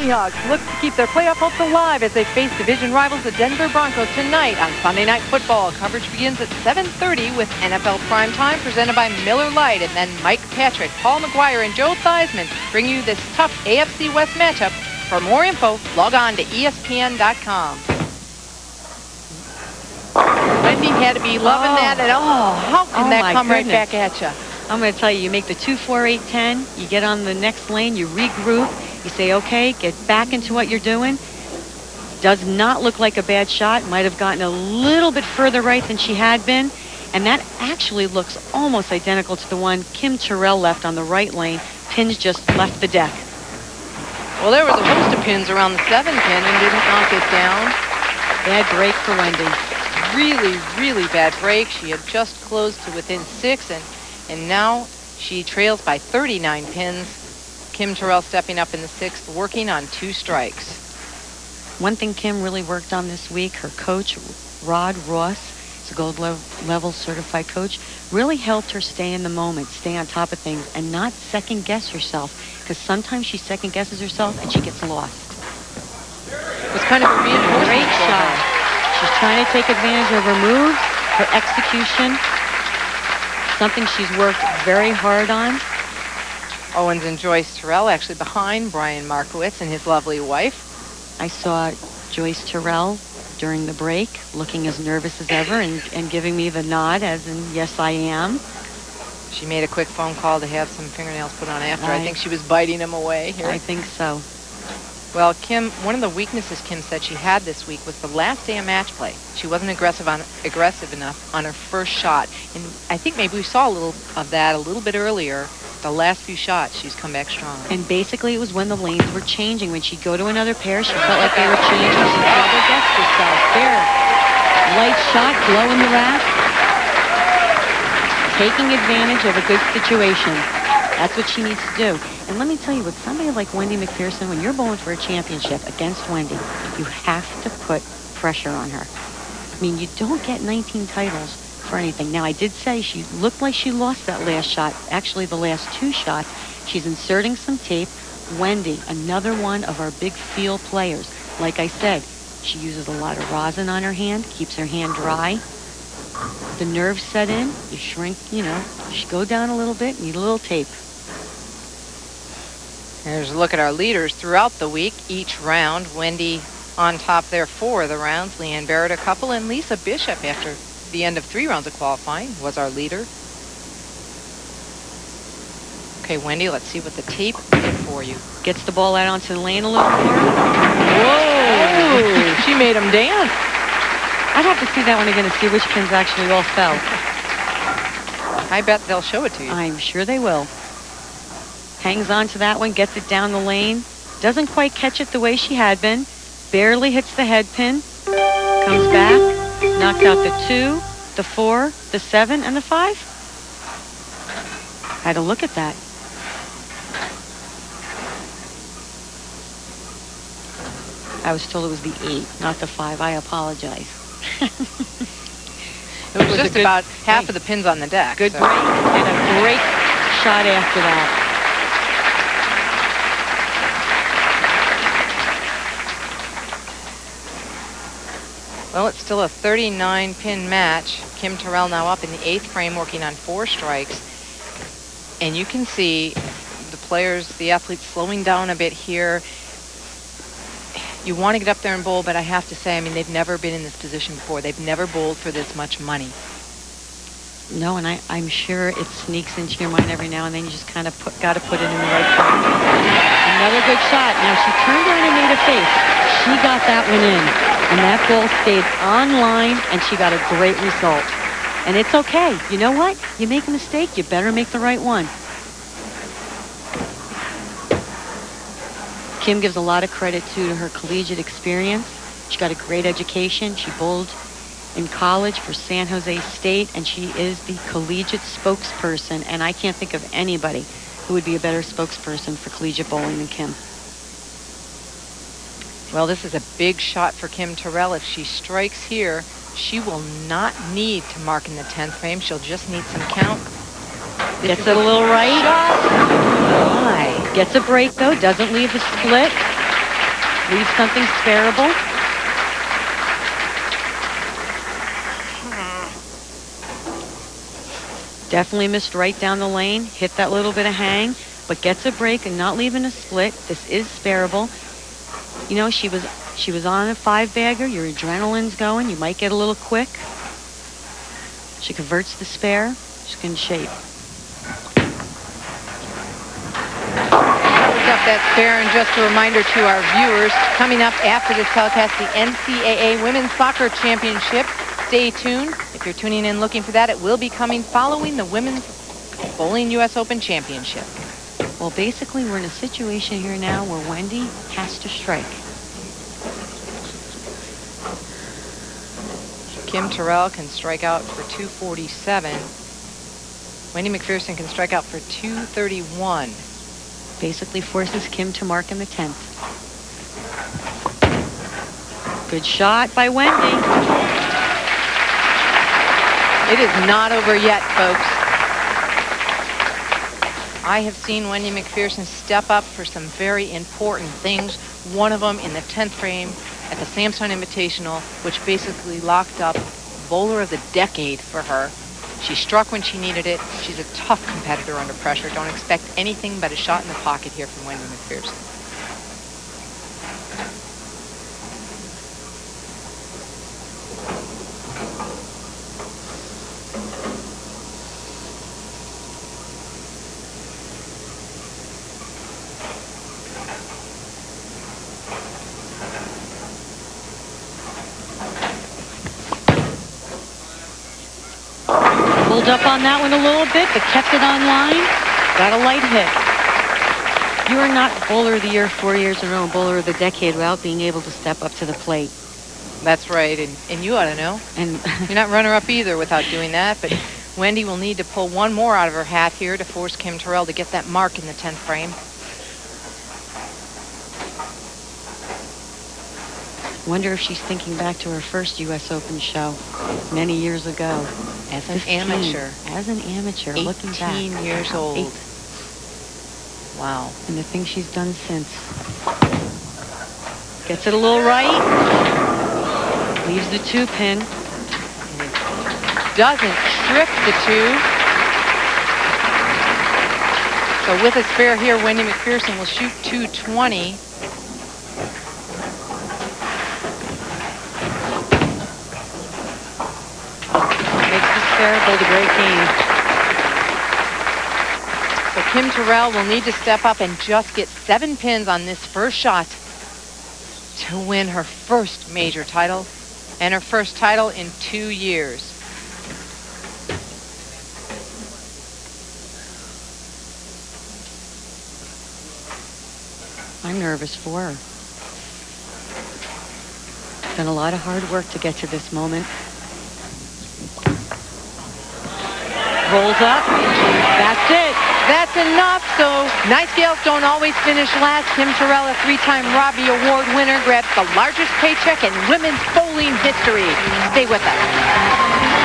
Seahawks look to keep their playoff hopes alive as they face division rivals the Denver Broncos tonight on Sunday Night Football. Coverage begins at 7:30 with NFL Primetime presented by Miller Lite, and then Mike Patrick, Paul McGuire, and Joe Theismann bring you this tough AFC West matchup. For more info, log on to ESPN.com. Wendy had to be loving that, and how can that come right back at you? I'm going to tell you, you make the 2-4-8-10, you get on the next lane, you regroup, you say, okay, get back into what you're doing. Does not look like a bad shot. Might have gotten a little bit further right than she had been. And that actually looks almost identical to the one Kim Terrell left on the right lane. Pins just left the deck. Well, there was a host of pins around the 7 pin and didn't knock it down. Bad break for Wendy. Really, really bad break. She had just closed to within 6, and now she trails by 39 pins. Kim Terrell stepping up in the 6th, working on 2 strikes. One thing Kim really worked on this week, her coach, Rod Ross, is a gold level certified coach, really helped her stay in the moment, stay on top of things, and not second guess herself, because sometimes she second guesses herself and she gets lost. It was kind of a reinforcement. Great shot. She's trying to take advantage of her moves, her execution, something she's worked very hard on. Owens and Joyce Terrell actually behind Brian Markowitz and his lovely wife. I saw Joyce Terrell during the break looking as nervous as ever and giving me the nod as in, yes, I am. She made a quick phone call to have some fingernails put on after. I think she was biting them away here. I think so. Well, Kim, one of the weaknesses Kim said she had this week was the last day of match play. She wasn't aggressive enough on her first shot. And I think maybe we saw a little of that a little bit earlier. The last few shots, she's come back strong. And basically, it was when the lanes were changing. When she'd go to another pair, she felt like they were changing. She double guessed herself. There. Light shot, blowing the rack. Taking advantage of a good situation. That's what she needs to do. And let me tell you, with somebody like Wendy McPherson, when you're bowling for a championship against Wendy, you have to put pressure on her. I mean, you don't get 19 titles for anything. Now, I did say she looked like she lost that last shot. Actually, the last 2 shots. She's inserting some tape. Wendy, another one of our big field players. Like I said, she uses a lot of rosin on her hand, keeps her hand dry. The nerves set in, you shrink, you go down a little bit, need a little tape. Here's a look at our leaders throughout the week. Each round, Wendy on top there 4 of the rounds. Leanne Barrett a couple, and Lisa Bishop, after the end of 3 rounds of qualifying, was our leader. Okay, Wendy, let's see what the tape did for you. Gets the ball out onto the lane a little more. Whoa! She made him dance. I'd have to see that one again to see which pins actually all fell. I bet they'll show it to you. I'm sure they will. Hangs on to that one, gets it down the lane. Doesn't quite catch it the way she had been. Barely hits the head pin. Comes back. Knocks out the 2, the 4, the 7, and the 5. Had to look at that. I was told it was the 8, not the 5. I apologize. It was just about half of the pins on the deck. Good break and a great shot after that. Well, it's still a 39-pin match. Kim Terrell now up in the 8th frame, working on 4 strikes. And you can see the players, the athletes slowing down a bit here. You want to get up there and bowl, but I have to say, I mean, they've never been in this position before. They've never bowled for this much money. No, and I'm sure it sneaks into your mind every now and then. You just kind of got to put it in the right place. Another good shot. Now, she turned around and made a face. She got that one in. And that ball stayed on line, and she got a great result. And it's okay. You know what? You make a mistake, you better make the right one. Kim gives a lot of credit to her collegiate experience. She got a great education. She bowled in college for San Jose State, and she is the collegiate spokesperson. And I can't think of anybody who would be a better spokesperson for collegiate bowling than Kim. Well, this is a big shot for Kim Terrell. If she strikes here, she will not need to mark in the 10th frame. She'll just need some count. Gets it a little right. Shot. Gets a break, though. Doesn't leave the split. Leave something spareable. Definitely missed right down the lane. Hit that little bit of hang, but gets a break and not leaving a split. This is spareable. You know, she was on a 5-bagger. Your adrenaline's going. You might get a little quick. She converts the spare. She's in shape. Up that spare, and just a reminder to our viewers, coming up after this telecast, the NCAA Women's Soccer Championship. Stay tuned. If you're tuning in looking for that, it will be coming following the Women's Bowling U.S. Open Championship. Well, basically, we're in a situation here now where Wendy has to strike. Kim Terrell can strike out for 247. Wendy McPherson can strike out for 231. Basically forces Kim to mark in the 10th. Good shot by Wendy. It is not over yet, folks. I have seen Wendy McPherson step up for some very important things. One of them in the 10th frame at the Samsung Invitational, which basically locked up Bowler of the Decade for her. She struck when she needed it. She's a tough competitor under pressure. Don't expect anything but a shot in the pocket here from Wendy McPherson. Pulled up on that one a little bit, but kept it on line. Got a light hit. You are not Bowler of the Year 4 years in a row, Bowler of the Decade without being able to step up to the plate. That's right, and you ought to know. And you're not runner-up either without doing that, but Wendy will need to pull one more out of her hat here to force Kim Terrell to get that mark in the 10th frame. Wonder if she's thinking back to her first U.S. Open show many years ago. As an amateur. As an amateur, looking back. 18 years old. Wow. And the things she's done since. Gets it a little right. Leaves the 2-pin. Doesn't trip the 2. So with a spare here, Wendy McPherson will shoot 220. Build a great game. So Kim Terrell will need to step up and just get 7 pins on this first shot to win her first major title and her first title in 2 years. I'm nervous for her. Done a lot of hard work to get to this moment. Rolls up. That's it. That's enough. So Nightingales don't always finish last. Kim Terrell, a 3-time Robbie Award winner, grabs the largest paycheck in women's bowling history. Stay with us.